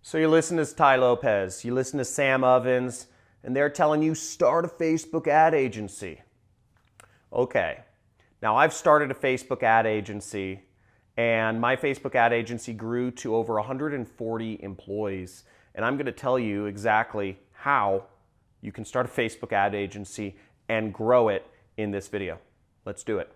So you listen to Ty Lopez, you listen to Sam Ovens, and they're telling you start a Facebook ad agency. Okay, now I've started a Facebook ad agency, and my Facebook ad agency grew to over 140 employees. And I'm going to tell you exactly how you can start a Facebook ad agency and grow it in this video. Let's do it.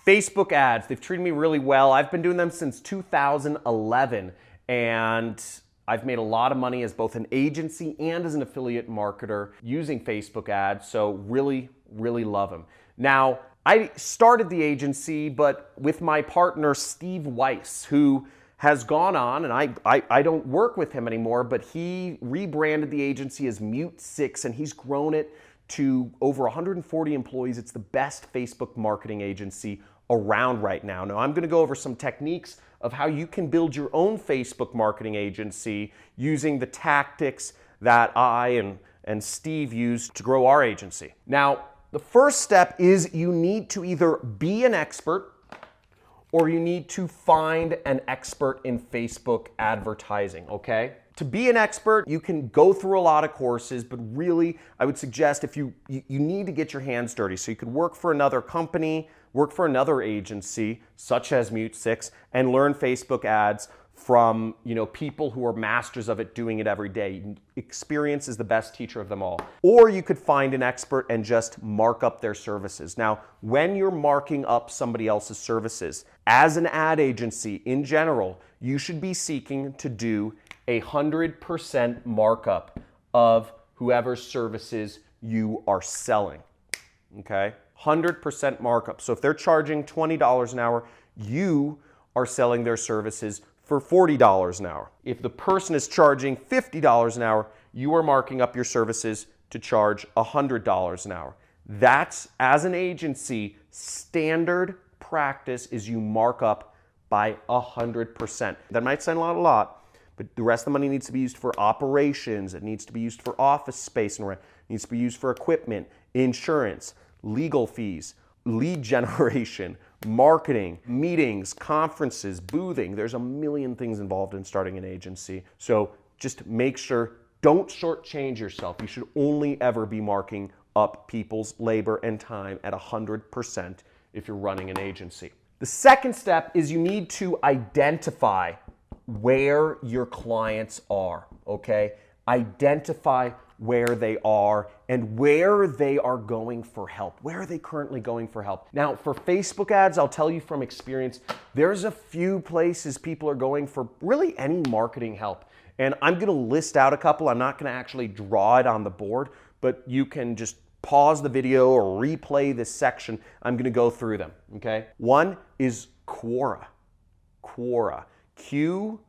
Facebook ads, they've treated me really well. I've been doing them since 2011, and I've made a lot of money as both an agency and as an affiliate marketer using Facebook ads, so really, really love them. Now, I started the agency, but with my partner, Steve Weiss, who has gone on, and I don't work with him anymore, but he rebranded the agency as Mute6, and he's grown it to over 140 employees. It's the best Facebook marketing agency around right now. Now, I'm going to go over some techniques of how you can build your own Facebook marketing agency using the tactics that I and Steve used to grow our agency. Now, the first step is you need to either be an expert or you need to find an expert in Facebook advertising, okay? To be an expert, you can go through a lot of courses, but really, I would suggest if you need to get your hands dirty. So you could work for another company, work for another agency, such as Mute6, and learn Facebook ads from people who are masters of it, doing it every day. Experience is the best teacher of them all. Or you could find an expert and just mark up their services. Now, when you're marking up somebody else's services, as an ad agency in general, you should be seeking to do 100% markup of whoever's services you are selling, okay? 100% markup. So if they're charging $20 an hour, you are selling their services for $40 an hour. If the person is charging $50 an hour, you are marking up your services to charge $100 an hour. That's, as an agency, standard practice is you mark up by 100%. That might sound a lot, but the rest of the money needs to be used for operations. It needs to be used for office space and rent. It needs to be used for equipment, insurance, legal fees, lead generation, marketing, meetings, conferences, boothing. There's a million things involved in starting an agency. So just make sure, don't shortchange yourself. You should only ever be marking up people's labor and time at 100% if you're running an agency. The second step is you need to identify where your clients are, okay? Identify where they are and where they are going for help. Where are they currently going for help? Now, for Facebook ads, I'll tell you from experience, there's a few places people are going for really any marketing help. And I'm gonna list out a couple. I'm not gonna actually draw it on the board, but you can just pause the video or replay this section. I'm gonna go through them, okay? One is Quora. Quora. Q-O-U-R-A.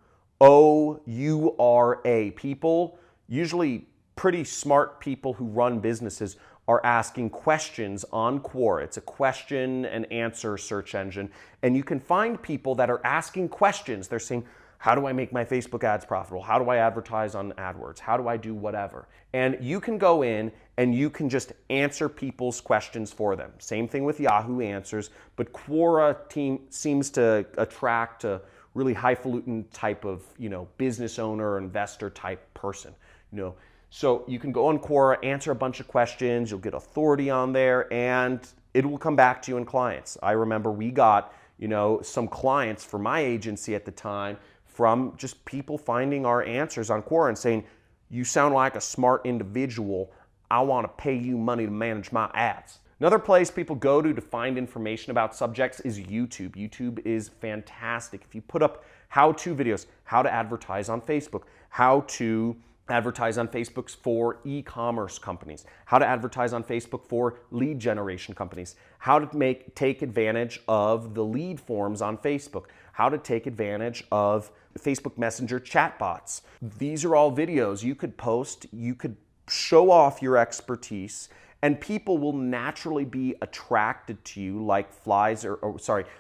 People, usually pretty smart people who run businesses, are asking questions on Quora. It's a question and answer search engine. And you can find people that are asking questions. They're saying, how do I make my Facebook ads profitable? How do I advertise on AdWords? How do I do whatever? And you can go in and you can just answer people's questions for them. Same thing with Yahoo Answers, but Quora seems to attract a really highfalutin type of, business owner or investor type person, So you can go on Quora, answer a bunch of questions, you'll get authority on there, and it will come back to you in clients. I remember we got, some clients for my agency at the time from just people finding our answers on Quora and saying, you sound like a smart individual. I want to pay you money to manage my ads. Another place people go to find information about subjects is YouTube. YouTube is fantastic. If you put up how-to videos, how to advertise on Facebook, how to advertise on Facebook for e-commerce companies, how to advertise on Facebook for lead generation companies, how to take advantage of the lead forms on Facebook, how to take advantage of Facebook Messenger chatbots. These are all videos you could post, you could show off your expertise, and people will naturally be attracted to you like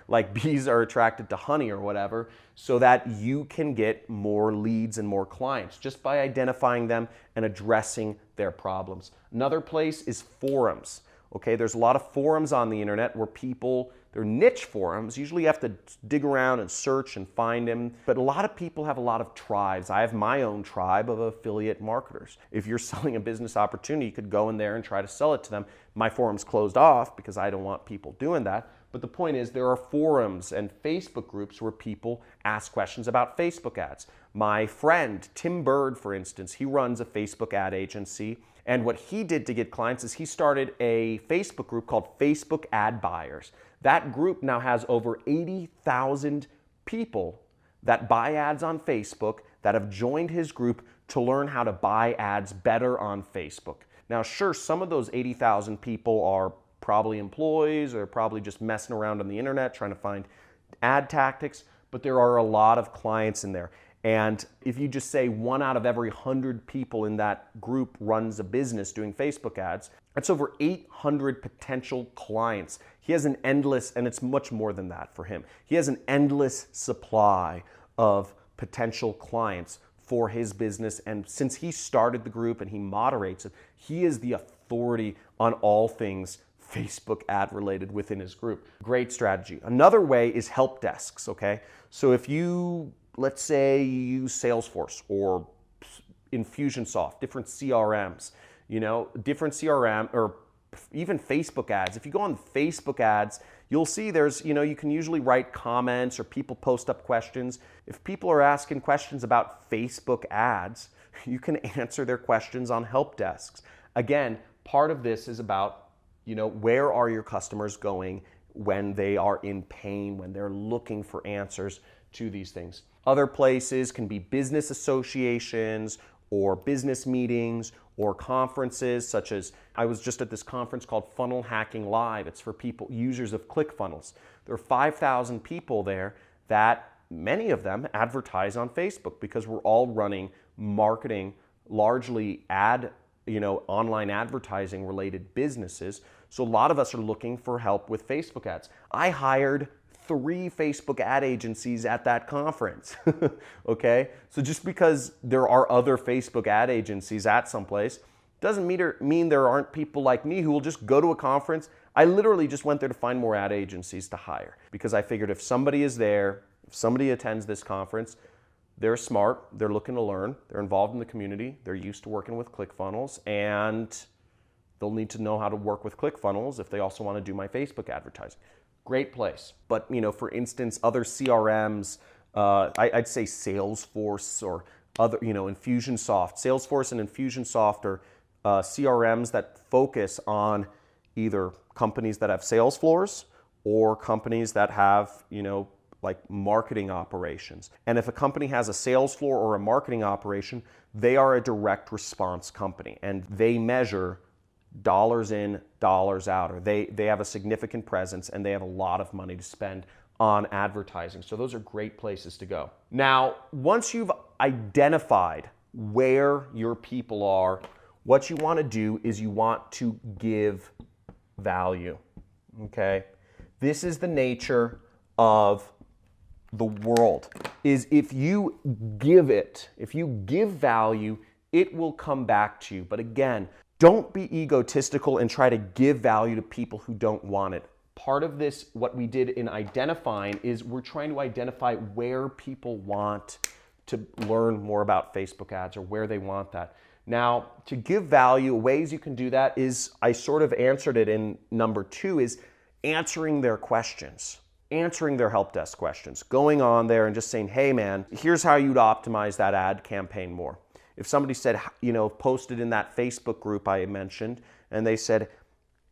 like bees are attracted to honey or whatever, so that you can get more leads and more clients just by identifying them and addressing their problems. Another place is forums. Okay, there's a lot of forums on the internet where people, they're niche forums. Usually you have to dig around and search and find them. But a lot of people have a lot of tribes. I have my own tribe of affiliate marketers. If you're selling a business opportunity, you could go in there and try to sell it to them. My forum's closed off because I don't want people doing that. But the point is, there are forums and Facebook groups where people ask questions about Facebook ads. My friend, Tim Bird, for instance, he runs a Facebook ad agency. And what he did to get clients is he started a Facebook group called Facebook Ad Buyers. That group now has over 80,000 people that buy ads on Facebook that have joined his group to learn how to buy ads better on Facebook. Now, sure, some of those 80,000 people are probably employees or probably just messing around on the internet trying to find ad tactics, but there are a lot of clients in there. And if you just say 1 out of every 100 people in that group runs a business doing Facebook ads, that's over 800 potential clients. He has an endless, and it's much more than that for him. He has an endless supply of potential clients for his business. And since he started the group and he moderates it, he is the authority on all things Facebook ad related within his group. Great strategy. Another way is help desks, okay? So if you, let's say you use Salesforce or Infusionsoft, different CRMs, different CRM or even Facebook ads. If you go on Facebook ads, you'll see there's, you can usually write comments or people post up questions. If people are asking questions about Facebook ads, you can answer their questions on help desks. Again, part of this is about where are your customers going when they are in pain, when they're looking for answers to these things. Other places can be business associations or business meetings or conferences, such as I was just at this conference called Funnel Hacking Live. It's for people, users of ClickFunnels. There are 5,000 people there that many of them advertise on Facebook because we're all running marketing, largely online advertising related businesses. So a lot of us are looking for help with Facebook ads. I hired 3 Facebook ad agencies at that conference, okay? So just because there are other Facebook ad agencies at some place doesn't mean there aren't people like me who will just go to a conference. I literally just went there to find more ad agencies to hire because I figured if somebody is there, if somebody attends this conference, they're smart, they're looking to learn, they're involved in the community, they're used to working with ClickFunnels, and they'll need to know how to work with ClickFunnels if they also want to do my Facebook advertising. Great place. But, for instance, other CRMs, I'd say Salesforce or other, Infusionsoft. Salesforce and Infusionsoft are CRMs that focus on either companies that have sales floors or companies that have, like marketing operations. And if a company has a sales floor or a marketing operation, they are a direct response company and they measure dollars in, dollars out, or they have a significant presence and they have a lot of money to spend on advertising. So those are great places to go. Now, once you've identified where your people are, what you want to do is you want to give value, okay? This is the nature of the world, is if you give value, it will come back to you. But again, don't be egotistical and try to give value to people who don't want it. Part of this, what we did in identifying, is we're trying to identify where people want to learn more about Facebook ads or where they want that. Now, to give value, ways you can do that is, I sort of answered it in number 2, is answering their questions. Answering their help desk questions, going on there and just saying, hey man, here's how you'd optimize that ad campaign more. If somebody said, posted in that Facebook group I mentioned, and they said,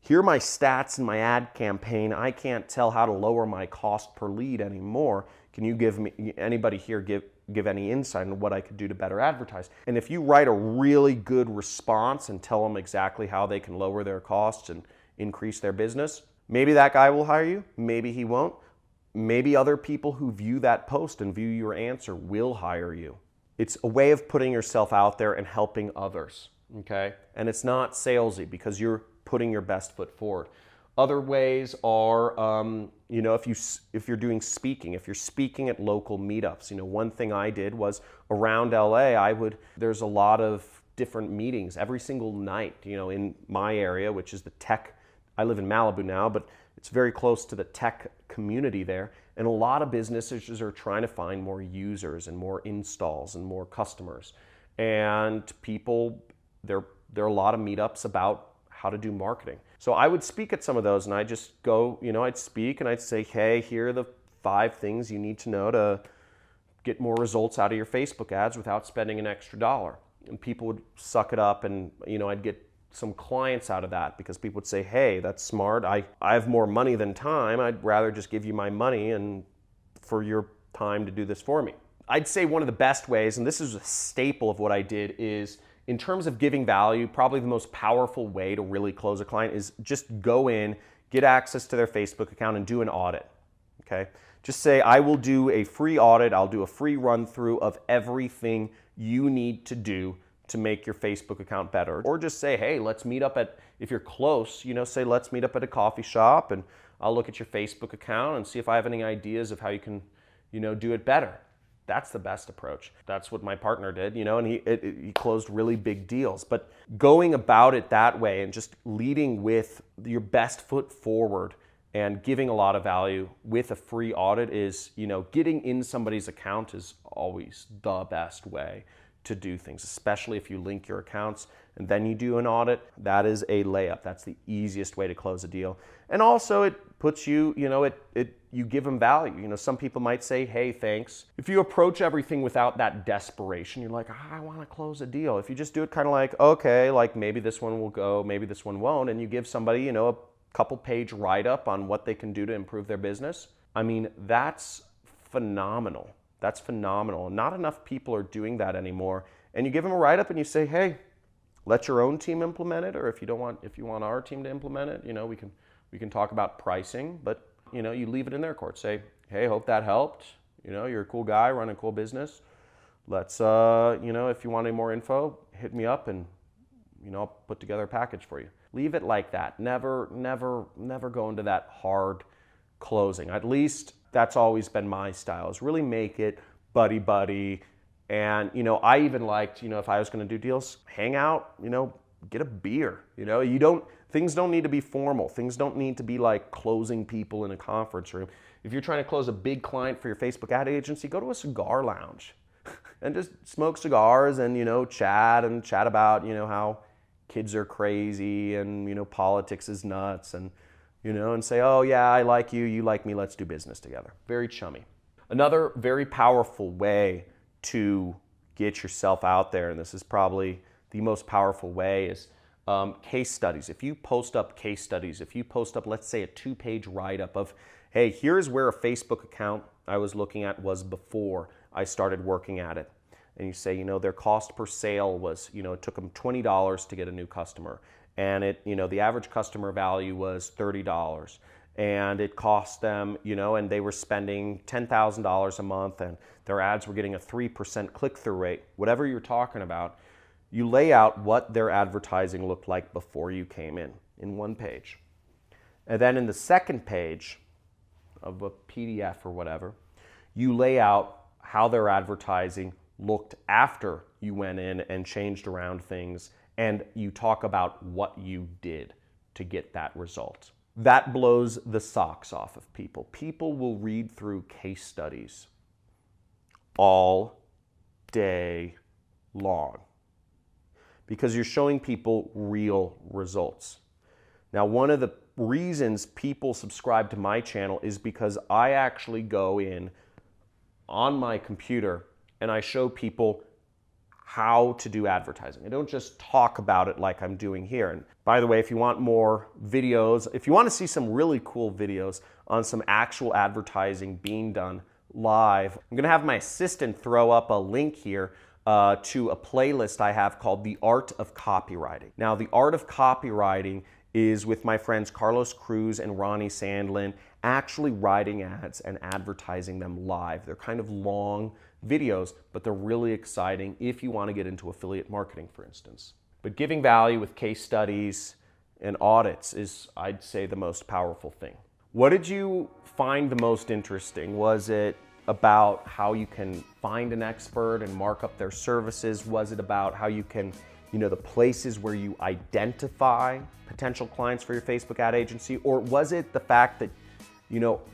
here are my stats in my ad campaign, I can't tell how to lower my cost per lead anymore. Can you anybody here give any insight on what I could do to better advertise? And if you write a really good response and tell them exactly how they can lower their costs and increase their business, maybe that guy will hire you, maybe he won't. Maybe other people who view that post and view your answer will hire you. It's a way of putting yourself out there and helping others, okay? And it's not salesy because you're putting your best foot forward. Other ways are, if you're doing speaking, if you're speaking at local meetups. One thing I did was around LA, there's a lot of different meetings every single night, in my area, which is the tech I live in Malibu now, but it's very close to the tech community there. And a lot of businesses are trying to find more users and more installs and more customers. And people, there are a lot of meetups about how to do marketing. So I would speak at some of those, and I just go, I'd speak and I'd say, hey, here are the 5 things you need to know to get more results out of your Facebook ads without spending an extra dollar. And people would suck it up, and I'd get some clients out of that because people would say, hey, that's smart. I have more money than time. I'd rather just give you my money and for your time to do this for me. I'd say one of the best ways, and this is a staple of what I did, is in terms of giving value, probably the most powerful way to really close a client is just go in, get access to their Facebook account and do an audit, okay? Just say, I will do a free audit, I'll do a free run through of everything you need to do to make your Facebook account better. Or just say, hey, let's meet up at, if you're close, say let's meet up at a coffee shop and I'll look at your Facebook account and see if I have any ideas of how you can, do it better. That's the best approach. That's what my partner did, and he closed really big deals. But going about it that way and just leading with your best foot forward and giving a lot of value with a free audit is, getting in somebody's account is always the best way to do things, especially if you link your accounts and then you do an audit. That is a layup. That's the easiest way to close a deal. And also it puts you, you give them value. Some people might say, hey, thanks. If you approach everything without that desperation, you're like, I want to close a deal. If you just do it kind of like, okay, like maybe this one will go, maybe this one won't, and you give somebody, a couple page write-up on what they can do to improve their business, I mean, that's phenomenal. That's phenomenal. Not enough people are doing that anymore. And you give them a write-up and you say, hey, let your own team implement it, or if you want our team to implement it, we can talk about pricing, but you leave it in their court. Say, hey, hope that helped. You're a cool guy running a cool business. Let's if you want any more info, hit me up and I'll put together a package for you. Leave it like that. Never go into that hard closing. At least that's always been my style, is really make it buddy. And, I even liked, if I was going to do deals, hang out, get a beer. Things don't need to be formal. Things don't need to be like closing people in a conference room. If you're trying to close a big client for your Facebook ad agency, go to a cigar lounge and just smoke cigars and, chat about, how kids are crazy and, politics is nuts and say, oh yeah, I like you, you like me, let's do business together. Very chummy. Another very powerful way to get yourself out there, and this is probably the most powerful way, is case studies. If you post up case studies, if you post up, let's say, a 2-page write-up of, hey, here's where a Facebook account I was looking at was before I started working at it. And you say, their cost per sale was, it took them $20 to get a new customer. And the average customer value was $30. And it cost them, and they were spending $10,000 a month and their ads were getting a 3% click-through rate. Whatever you're talking about, you lay out what their advertising looked like before you came in one page. And then in the second page of a PDF or whatever, you lay out how their advertising looked after you went in and changed around things, and you talk about what you did to get that result. That blows the socks off of people. People will read through case studies all day long because you're showing people real results. Now, one of the reasons people subscribe to my channel is because I actually go in on my computer and I show people how to do advertising. I don't just talk about it like I'm doing here. And by the way, if you want more videos, if you want to see some really cool videos on some actual advertising being done live, I'm going to have my assistant throw up a link here to a playlist I have called The Art of Copywriting. Now, The Art of Copywriting is with my friends Carlos Cruz and Ronnie Sandlin, actually writing ads and advertising them live. They're kind of long videos, but they're really exciting if you want to get into affiliate marketing, for instance. But giving value with case studies and audits is, I'd say, the most powerful thing. What did you find the most interesting? Was it about how you can find an expert and mark up their services? Was it about how you can the places where you identify potential clients for your Facebook ad agency? Or was it the fact that,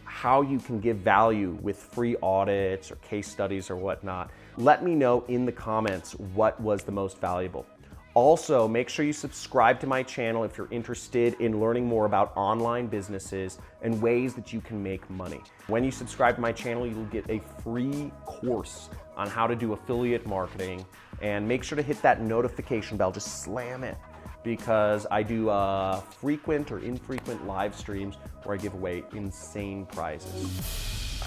how you can give value with free audits or case studies or whatnot? Let me know in the comments what was the most valuable. Also, make sure you subscribe to my channel if you're interested in learning more about online businesses and ways that you can make money. When you subscribe to my channel, you'll get a free course on how to do affiliate marketing, and make sure to hit that notification bell, just slam it, because I do frequent or infrequent live streams where I give away insane prizes.